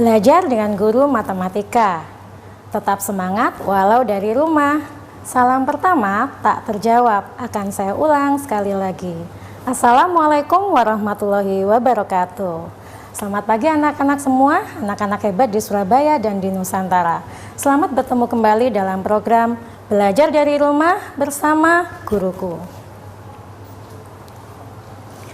Belajar dengan guru matematika. Tetap semangat walau dari rumah. Salam pertama tak terjawab, akan saya ulang sekali lagi. Assalamualaikum warahmatullahi wabarakatuh. Selamat pagi anak-anak semua, anak-anak hebat di Surabaya dan di Nusantara. Selamat bertemu kembali dalam program Belajar dari Rumah bersama Guruku.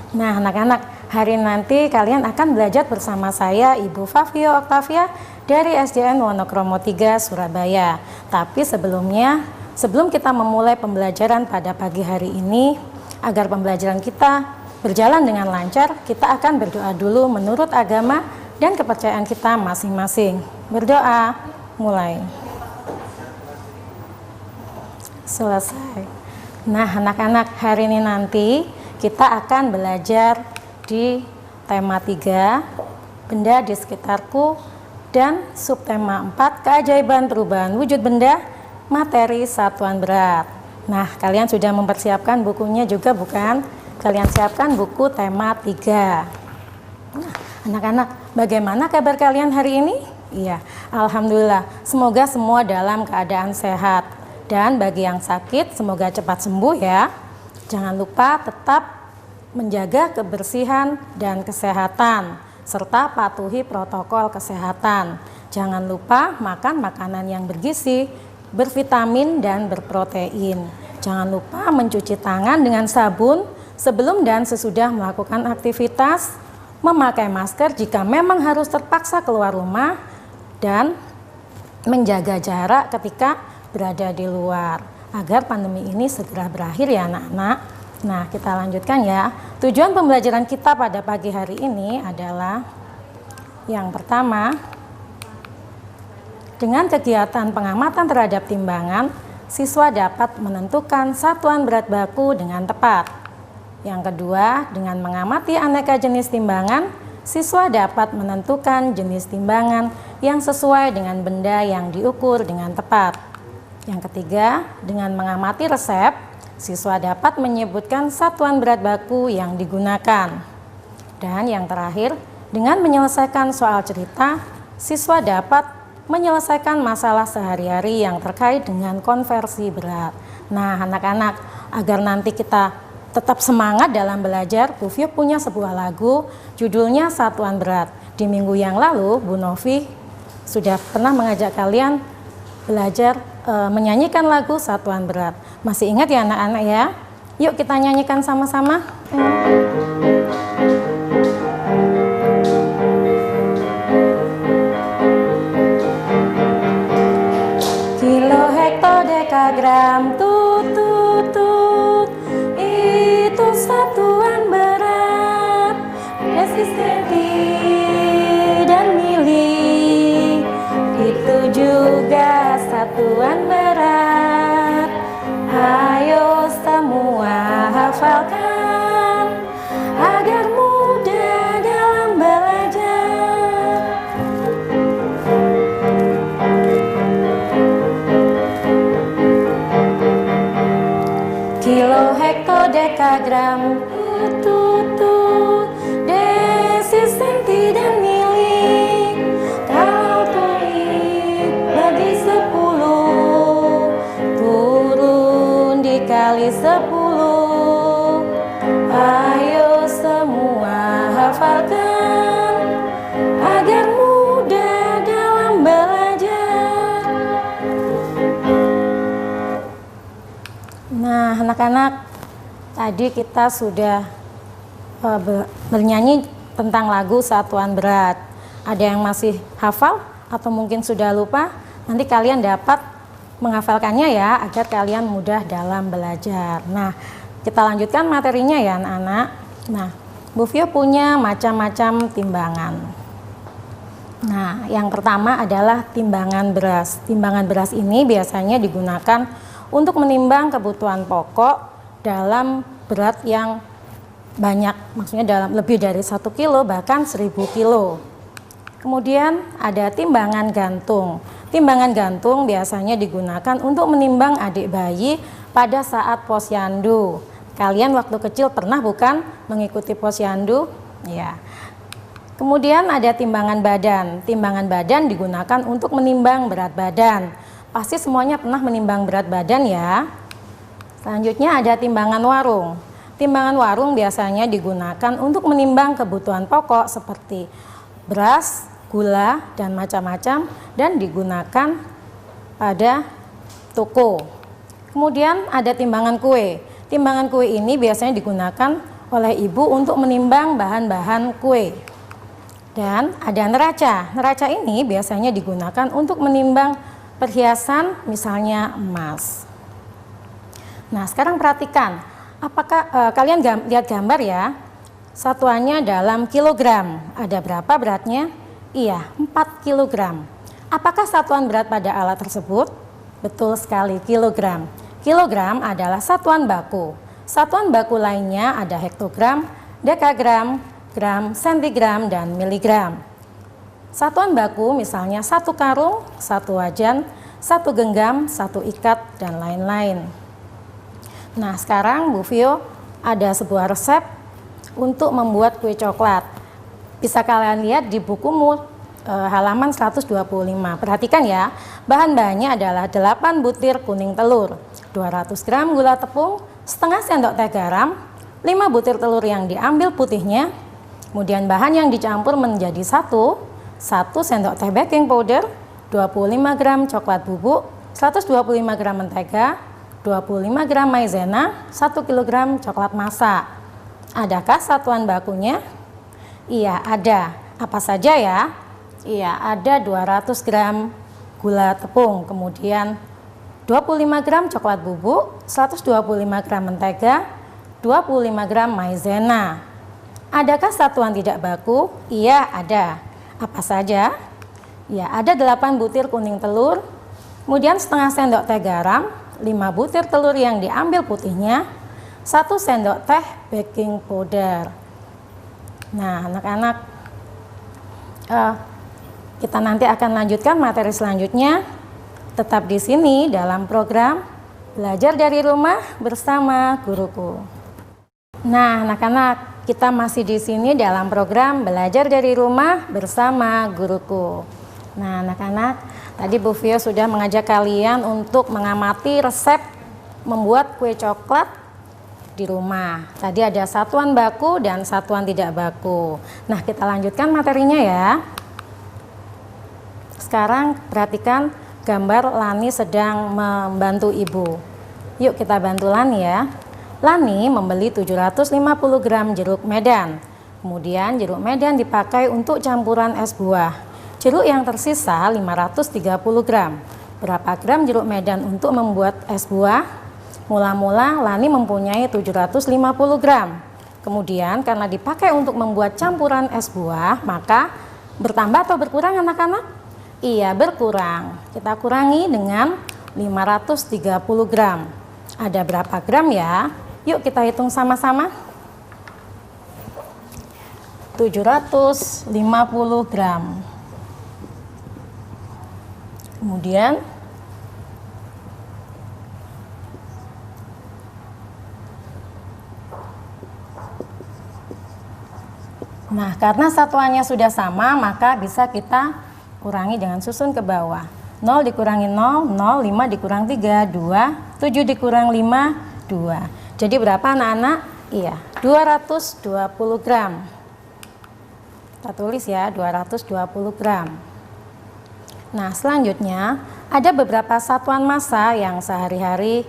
Nah anak-anak, hari nanti kalian akan belajar bersama saya, Ibu Fafio Oktavia dari SDN Wonokromo 3 Surabaya. Tapi sebelum kita memulai pembelajaran pada pagi hari ini, agar pembelajaran kita berjalan dengan lancar, kita akan berdoa dulu menurut agama dan kepercayaan kita masing-masing. Berdoa, mulai. Selesai. Nah anak-anak, hari ini nanti kita akan belajar di tema 3, benda di sekitarku, dan subtema 4, keajaiban perubahan wujud benda, materi satuan berat. Nah, kalian sudah mempersiapkan bukunya juga bukan? Kalian siapkan buku tema 3. Nah, anak-anak, bagaimana kabar kalian hari ini? Iya, alhamdulillah. Semoga semua dalam keadaan sehat. Dan bagi yang sakit, semoga cepat sembuh ya. Jangan lupa tetap menjaga kebersihan dan kesehatan, serta patuhi protokol kesehatan. Jangan lupa makan makanan yang bergizi, bervitamin dan berprotein. Jangan lupa mencuci tangan dengan sabun sebelum dan sesudah melakukan aktivitas, memakai masker jika memang harus terpaksa keluar rumah, dan menjaga jarak ketika berada di luar agar pandemi ini segera berakhir ya anak-anak. Nah, kita lanjutkan ya. Tujuan pembelajaran kita pada pagi hari ini adalah yang pertama, dengan kegiatan pengamatan terhadap timbangan, siswa dapat menentukan satuan berat baku dengan tepat. Yang kedua, dengan mengamati aneka jenis timbangan, siswa dapat menentukan jenis timbangan yang sesuai dengan benda yang diukur dengan tepat. Yang ketiga, dengan mengamati resep, siswa dapat menyebutkan satuan berat baku yang digunakan. Dan yang terakhir, dengan menyelesaikan soal cerita, siswa dapat menyelesaikan masalah sehari-hari yang terkait dengan konversi berat. Nah anak-anak, agar nanti kita tetap semangat dalam belajar, Bu Fio punya sebuah lagu judulnya Satuan Berat. Di minggu yang lalu Bu Novi sudah pernah mengajak kalian belajar menyanyikan lagu Satuan Berat. Masih ingat ya anak-anak ya? Yuk kita nyanyikan sama-sama. Dekagram tut tut tut, itu satuan berat, resistensi dan mili, itu juga satuan berat. Ayo semua hafalkan agar mudah dalam belajar. Kilo, hektodekagram, tut, desi, senti, dan mili. Kalau toik bagi 10, turun dikali 10. Ayo semua hafalkan agar mudah dalam belajar. Nah anak-anak, tadi kita sudah bernyanyi tentang lagu Satuan Berat. Ada yang masih hafal atau mungkin sudah lupa? Nanti kalian dapat menghafalkannya ya, agar kalian mudah dalam belajar. Nah kita lanjutkan materinya ya anak-anak. Nah Bu Fio punya macam-macam timbangan. Nah yang pertama adalah timbangan beras. Timbangan beras ini biasanya digunakan untuk menimbang kebutuhan pokok dalam berat yang banyak, maksudnya dalam lebih dari 1 kilo bahkan 1000 kilo. Kemudian ada timbangan gantung. Timbangan gantung biasanya digunakan untuk menimbang adik bayi pada saat posyandu. Kalian waktu kecil pernah bukan mengikuti posyandu? Ya. Kemudian ada timbangan badan. Timbangan badan digunakan untuk menimbang berat badan. Pasti semuanya pernah menimbang berat badan ya. Selanjutnya ada timbangan warung. Timbangan warung biasanya digunakan untuk menimbang kebutuhan pokok seperti beras, gula, dan macam-macam, dan digunakan pada toko. Kemudian ada timbangan kue. Timbangan kue ini biasanya digunakan oleh ibu untuk menimbang bahan-bahan kue. Dan ada neraca. Neraca ini biasanya digunakan untuk menimbang perhiasan, misalnya emas. Nah, sekarang perhatikan, apakah kalian lihat gambar ya? Satuannya dalam kilogram. Ada berapa beratnya? Iya, 4 kilogram. Apakah satuan berat pada alat tersebut? Betul sekali, kilogram. Kilogram adalah satuan baku. Satuan baku lainnya ada hektogram, dekagram, gram, sentigram, dan miligram. Satuan baku misalnya 1 karung, 1 wajan, 1 genggam, 1 ikat, dan lain-lain. Nah, sekarang Bu Vio ada sebuah resep untuk membuat kue coklat. Bisa kalian lihat di bukumu halaman 125. Perhatikan ya, bahan-bahannya adalah 8 butir kuning telur, 200 gram gula tepung, setengah sendok teh garam, 5 butir telur yang diambil putihnya. Kemudian bahan yang dicampur menjadi 1 sendok teh baking powder, 25 gram coklat bubuk, 125 gram mentega, 25 gram maizena, 1 kg coklat masak. Adakah satuan bakunya? Iya, ada. Apa saja ya? Iya, ada 200 gram gula tepung, kemudian 25 gram coklat bubuk, 125 gram mentega, 25 gram maizena. Adakah satuan tidak baku? Iya, ada. Apa saja? Ya, ada 8 butir kuning telur, kemudian setengah sendok teh garam, 5 butir telur yang diambil putihnya, 1 sendok teh baking powder. Nah, anak-anak, kita nanti akan lanjutkan materi selanjutnya. Tetap di sini dalam program Belajar dari Rumah bersama Guruku. Nah, anak-anak, kita masih di sini dalam program Belajar dari Rumah bersama Guruku. Nah, anak-anak, tadi Bu Vio sudah mengajak kalian untuk mengamati resep membuat kue coklat di rumah. Tadi ada satuan baku dan satuan tidak baku. Nah, kita lanjutkan materinya ya. Sekarang perhatikan gambar Lani sedang membantu ibu. Yuk kita bantu Lani ya. Lani membeli 750 gram jeruk medan. Kemudian jeruk medan dipakai untuk campuran es buah. Jeruk yang tersisa 530 gram. Berapa gram jeruk medan untuk membuat es buah? Mula-mula Lani mempunyai 750 gram. Kemudian karena dipakai untuk membuat campuran es buah, maka bertambah atau berkurang anak-anak? Iya, berkurang. Kita kurangi dengan 530 gram. Ada berapa gram ya? Yuk kita hitung sama-sama. 750 gram. Kemudian nah, karena satuannya sudah sama, maka bisa kita kurangi dengan susun ke bawah. 0 dikurangi 0, 0, 5 dikurang 3, 2, 7 dikurang 5, 2. Jadi berapa anak-anak? Iya, 220 gram. Kita tulis ya, 220 gram. Nah, selanjutnya ada beberapa satuan massa yang sehari-hari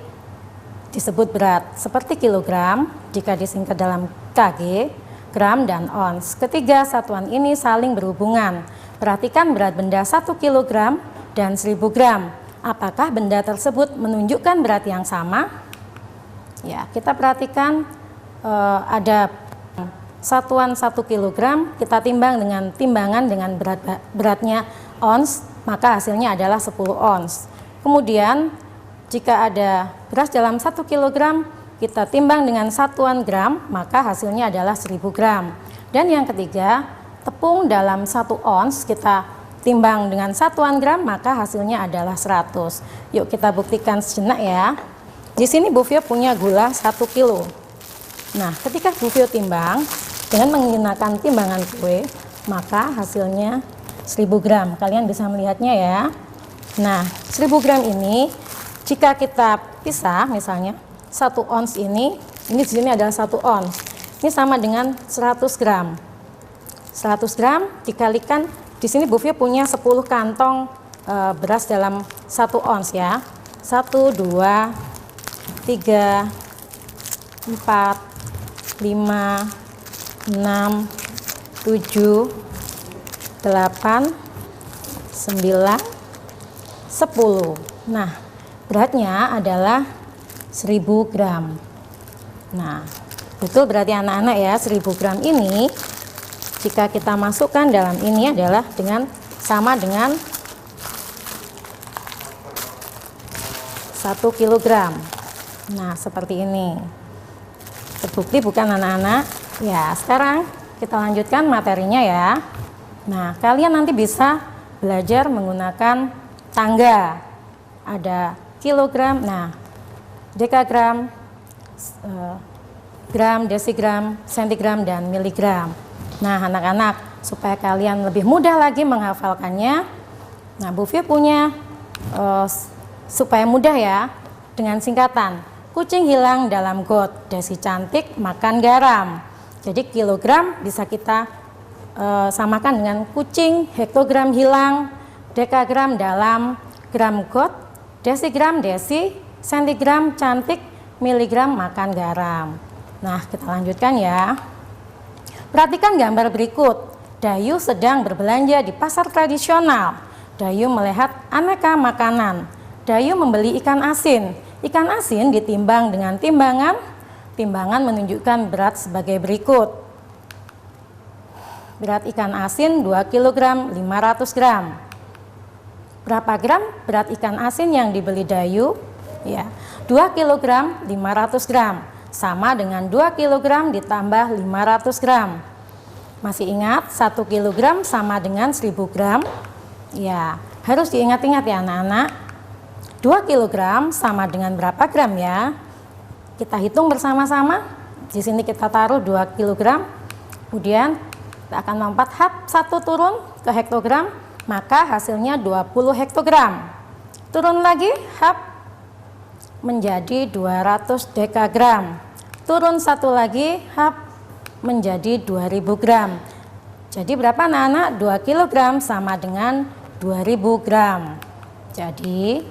disebut berat, seperti kilogram jika disingkat dalam kg, gram, dan ons. Ketiga satuan ini saling berhubungan. Perhatikan berat benda 1 kg dan 1000 gram. Apakah benda tersebut menunjukkan berat yang sama? Ya, kita perhatikan ada satuan 1 kg, kita timbang dengan timbangan dengan beratnya ons, maka hasilnya adalah 10 ons. Kemudian jika ada beras dalam 1 kg, kita timbang dengan satuan gram, maka hasilnya adalah 1000 gram. Dan yang ketiga, tepung dalam 1 ons kita timbang dengan satuan gram, maka hasilnya adalah 100. Yuk kita buktikan sejenak ya. Di sini Bu Vio punya gula 1 kilo. Nah, ketika Bu Vio timbang dengan menggunakan timbangan kue, maka hasilnya 1000 gram. Kalian bisa melihatnya ya. Nah, 1000 gram ini jika kita pisah, misalnya 1 ons ini di sini adalah 1 ons. Ini sama dengan 100 gram. 100 gram dikalikan, di sini Bu Vio punya 10 kantong beras dalam 1 ons ya. 1, 2, 3, 4, 5, 6, 7, 8, 9, 10. Nah, beratnya adalah 1000 gram. Nah, betul berarti anak-anak ya, 1000 gram ini jika kita masukkan dalam ini adalah sama dengan 1 kilogram. Nah, seperti ini. Terbukti bukan anak-anak? Ya, sekarang kita lanjutkan materinya ya. Nah, kalian nanti bisa belajar menggunakan tangga. Ada kilogram, nah, dekagram, gram, desigram, sentigram, dan miligram. Nah, anak-anak, supaya kalian lebih mudah lagi menghafalkannya, nah, Bu Vio punya supaya mudah ya, dengan singkatan. Kucing hilang dalam got, desi cantik makan garam. Jadi kilogram bisa kita samakan dengan kucing, hektogram hilang, dekagram dalam, gram got, desigram desi, sentigram cantik, miligram makan garam. Nah, kita lanjutkan ya. Perhatikan gambar berikut. Dayu sedang berbelanja di pasar tradisional. Dayu melihat aneka makanan. Dayu membeli ikan asin. Ikan asin ditimbang dengan timbangan. Timbangan menunjukkan berat sebagai berikut. Berat ikan asin 2 kg 500 gram. Berapa gram berat ikan asin yang dibeli Dayu? Ya, 2 kg 500 gram. Sama dengan 2 kg ditambah 500 gram. Masih ingat 1 kg sama dengan 1000 gram? Ya, harus diingat-ingat ya anak-anak. 2 kg sama dengan berapa gram ya? Kita hitung bersama-sama. Di sini kita taruh 2 kg. Kemudian kita akan lompat hap 1 turun ke hektogram, maka hasilnya 20 hektogram. Turun lagi hap menjadi 200 dekagram. Turun 1 lagi hap menjadi 2000 gram. Jadi berapa anak-anak? 2 kg sama dengan 2000 gram. Jadi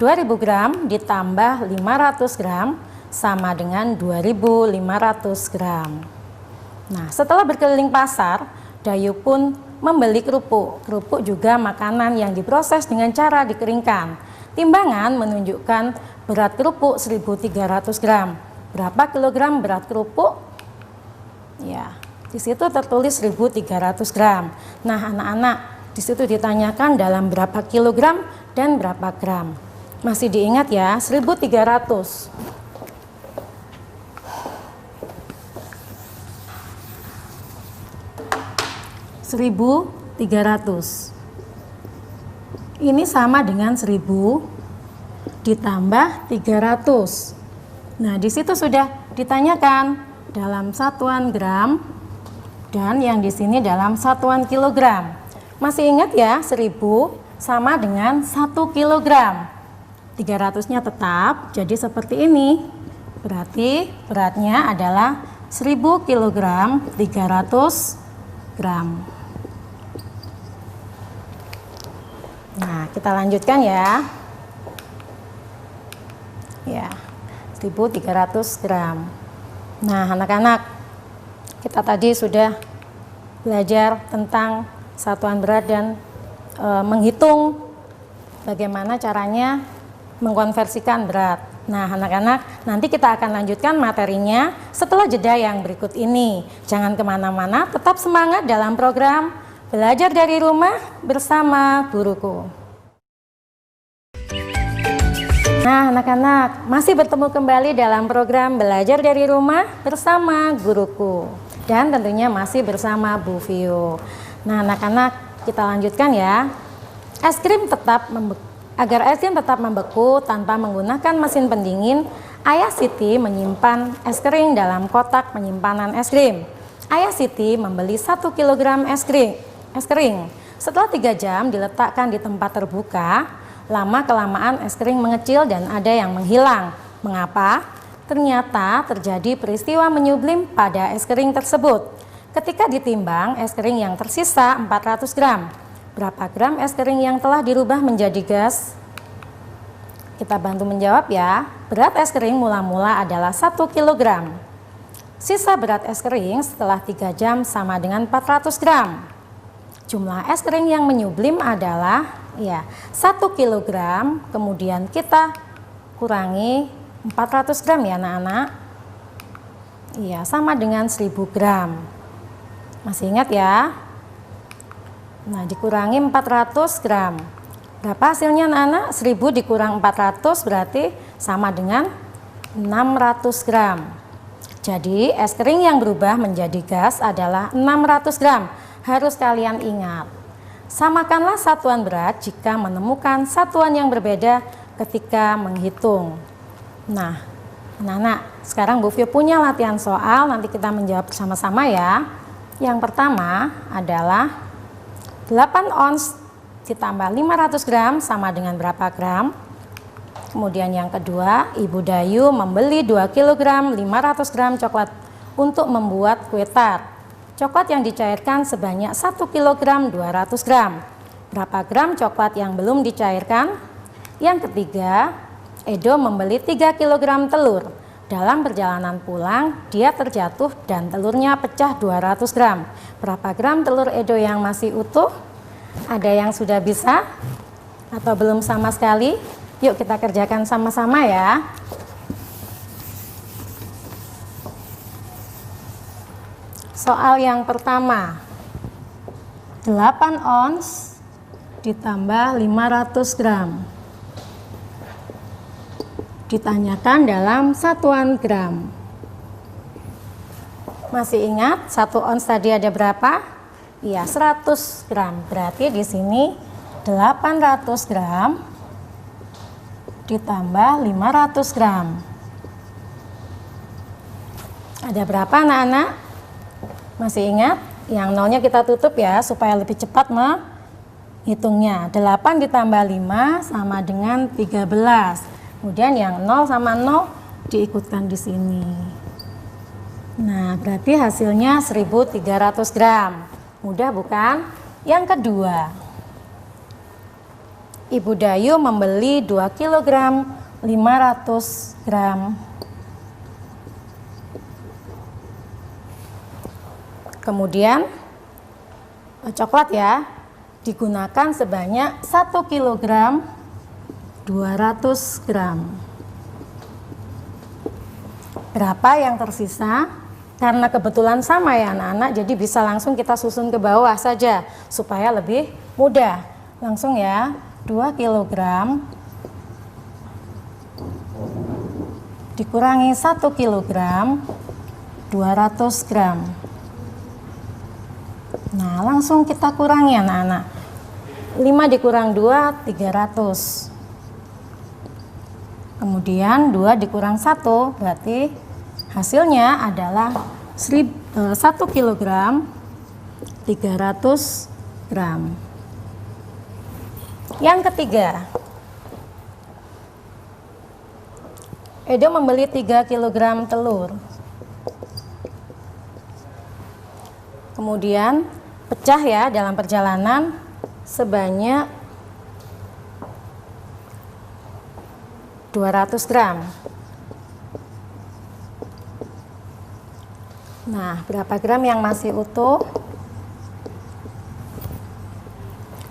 2000 gram ditambah 500 gram sama dengan 2500 gram. Nah, setelah berkeliling pasar, Dayu pun membeli kerupuk. Kerupuk juga makanan yang diproses dengan cara dikeringkan. Timbangan menunjukkan berat kerupuk 1300 gram. Berapa kilogram berat kerupuk? Ya, di situ tertulis 1300 gram. Nah, anak-anak, di situ ditanyakan dalam berapa kilogram dan berapa gram. Masih diingat ya, 1300. Ini sama dengan 1000 ditambah 300. Nah, di situ sudah ditanyakan dalam satuan gram dan yang di sini dalam satuan kilogram. Masih ingat ya, 1000 sama dengan 1 kilogram. 300-nya tetap, jadi seperti ini. Berarti beratnya adalah 1000 kilogram 300 gram. Nah, kita lanjutkan ya. Ya, 1300 gram. Nah, anak-anak, kita tadi sudah belajar tentang satuan berat dan menghitung bagaimana caranya mengkonversikan berat. Nah, anak-anak, nanti kita akan lanjutkan materinya setelah jeda yang berikut ini. Jangan kemana-mana, tetap semangat dalam program Belajar dari Rumah bersama Guruku. Nah, anak-anak, masih bertemu kembali dalam program Belajar dari Rumah bersama Guruku. Dan tentunya masih bersama Bu Vio. Nah, anak-anak, kita lanjutkan ya. Agar es krim tetap membeku tanpa menggunakan mesin pendingin, Ayah Siti menyimpan es krim dalam kotak penyimpanan es krim. Ayah Siti membeli 1 kg es kering. Setelah 3 jam diletakkan di tempat terbuka, lama-kelamaan es kering mengecil dan ada yang menghilang. Mengapa? Ternyata terjadi peristiwa menyublim pada es kering tersebut. Ketika ditimbang, es kering yang tersisa 400 gram. Berapa gram es kering yang telah dirubah menjadi gas? Kita bantu menjawab ya. Berat es kering mula-mula adalah 1 kg. Sisa berat es kering setelah 3 jam sama dengan 400 gram. Jumlah es kering yang menyublim adalah 1 kg, kemudian kita kurangi 400 gram ya anak-anak. Iya, sama dengan 1000 gram. Masih ingat ya? Nah, dikurangi 400 gram. Berapa hasilnya anak-anak? 1000 dikurang 400 berarti sama dengan 600 gram. Jadi es kering yang berubah menjadi gas adalah 600 gram. Harus kalian ingat. Samakanlah satuan berat jika menemukan satuan yang berbeda ketika menghitung. Nah, anak-anak, sekarang Bu Vio punya latihan soal, nanti kita menjawab bersama-sama ya. Yang pertama adalah 8 ons ditambah 500 gram sama dengan berapa gram? Kemudian yang kedua, Ibu Dayu membeli 2 kg 500 gram coklat untuk membuat kue tart. Coklat yang dicairkan sebanyak 1 kg 200 gram. Berapa gram coklat yang belum dicairkan? Yang ketiga, Edo membeli 3 kg telur. Dalam perjalanan pulang, dia terjatuh dan telurnya pecah 200 gram. Berapa gram telur Edo yang masih utuh? Ada yang sudah bisa? Atau belum sama sekali? Yuk kita kerjakan sama-sama ya. Soal yang pertama, 8 ons ditambah 500 gram. Ditanyakan dalam satuan gram. Masih ingat 1 ons tadi ada berapa? Iya, 100 gram. Berarti di sini 800 gram ditambah 500 gram. Ada berapa anak-anak? Masih ingat? Yang nolnya kita tutup ya supaya lebih cepat menghitungnya. 8 ditambah 5 sama dengan 13. Kemudian yang 0 sama 0 diikutkan di sini. Nah, berarti hasilnya 1300 gram. Mudah bukan? Yang kedua, Ibu Dayu membeli 2 kg 500 gram. Kemudian coklat ya, digunakan sebanyak 1 kg 200 gram. Berapa yang tersisa? Karena kebetulan sama ya anak-anak, jadi bisa langsung kita susun ke bawah saja supaya lebih mudah. Langsung ya. 2 kg dikurangi 1 kg 200 gram. Nah, langsung kita kurangi anak-anak. 5 dikurang 2, 300. Kemudian 2 dikurang 1, berarti hasilnya adalah 1 kg 300 gram. Yang ketiga, Edo membeli 3 kg telur. Kemudian pecah ya dalam perjalanan sebanyak 200 gram. Nah, berapa gram yang masih utuh?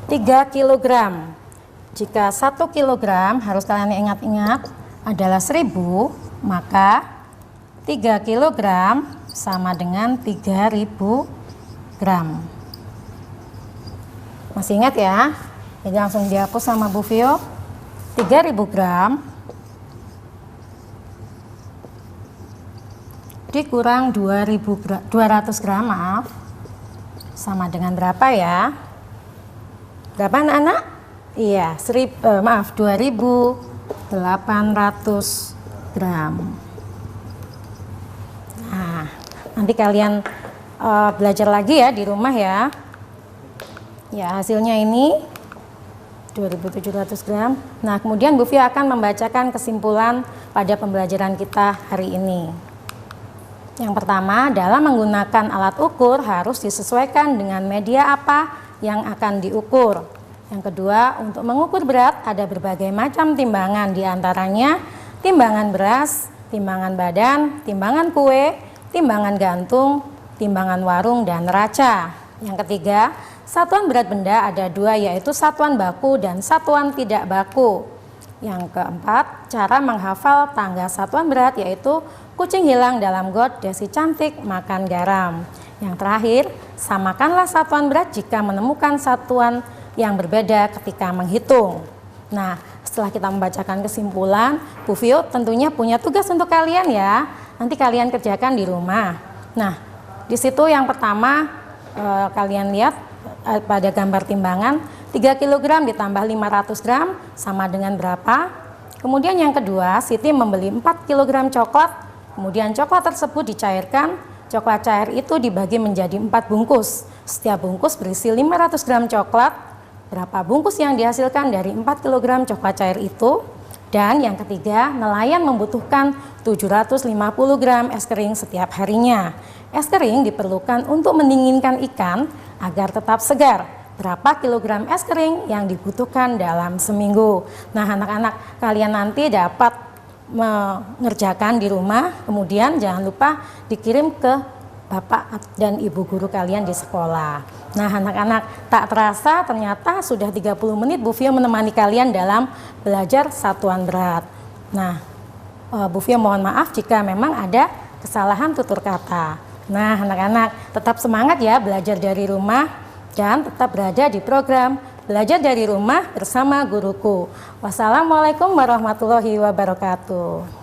3 kg. Jika 1 kg harus kalian ingat-ingat adalah 1000, maka 3 kg sama dengan 3000 gram. Masih ingat ya? Jadi langsung dihapus sama Bu Vio. 3000 gram dikurang 200 gram, maaf, sama dengan berapa ya? Berapa anak-anak? Iya, 2800 gram. Nah, nanti kalian belajar lagi ya di rumah ya. Ya, hasilnya ini 2700 gram. Nah, kemudian Bu Fio akan membacakan kesimpulan pada pembelajaran kita hari ini. Yang pertama, dalam menggunakan alat ukur harus disesuaikan dengan media apa yang akan diukur. Yang kedua, untuk mengukur berat ada berbagai macam timbangan, diantaranya timbangan beras, timbangan badan, timbangan kue, timbangan gantung, timbangan warung, dan neraca. Yang ketiga, satuan berat benda ada dua, yaitu satuan baku dan satuan tidak baku. Yang keempat, cara menghafal tangga satuan berat yaitu kucing hilang dalam got, desi cantik makan garam. Yang terakhir, samakanlah satuan berat jika menemukan satuan yang berbeda ketika menghitung. Nah, setelah kita membacakan kesimpulan, Bu Fio tentunya punya tugas untuk kalian ya. Nanti kalian kerjakan di rumah. Nah, di situ yang pertama kalian lihat pada gambar timbangan 3 kg ditambah 500 gram sama dengan berapa. Kemudian yang kedua, Siti membeli 4 kg coklat. Kemudian coklat tersebut dicairkan. Coklat cair itu dibagi menjadi 4 bungkus. Setiap bungkus berisi 500 gram coklat. Berapa bungkus yang dihasilkan dari 4 kg coklat cair itu? Dan yang ketiga, nelayan membutuhkan 750 gram es kering setiap harinya. Es kering diperlukan untuk mendinginkan ikan agar tetap segar. Berapa kilogram es kering yang dibutuhkan dalam seminggu? Nah, anak-anak, kalian nanti dapat mengerjakan di rumah, kemudian jangan lupa dikirim ke Bapak dan Ibu guru kalian di sekolah. Nah, anak-anak, tak terasa ternyata sudah 30 menit Bu Fio menemani kalian dalam belajar satuan berat. Nah, Bu Fio mohon maaf jika memang ada kesalahan tutur kata. Nah, anak-anak, tetap semangat ya belajar dari rumah dan tetap berada di program Belajar dari Rumah bersama Guruku. Wassalamualaikum warahmatullahi wabarakatuh.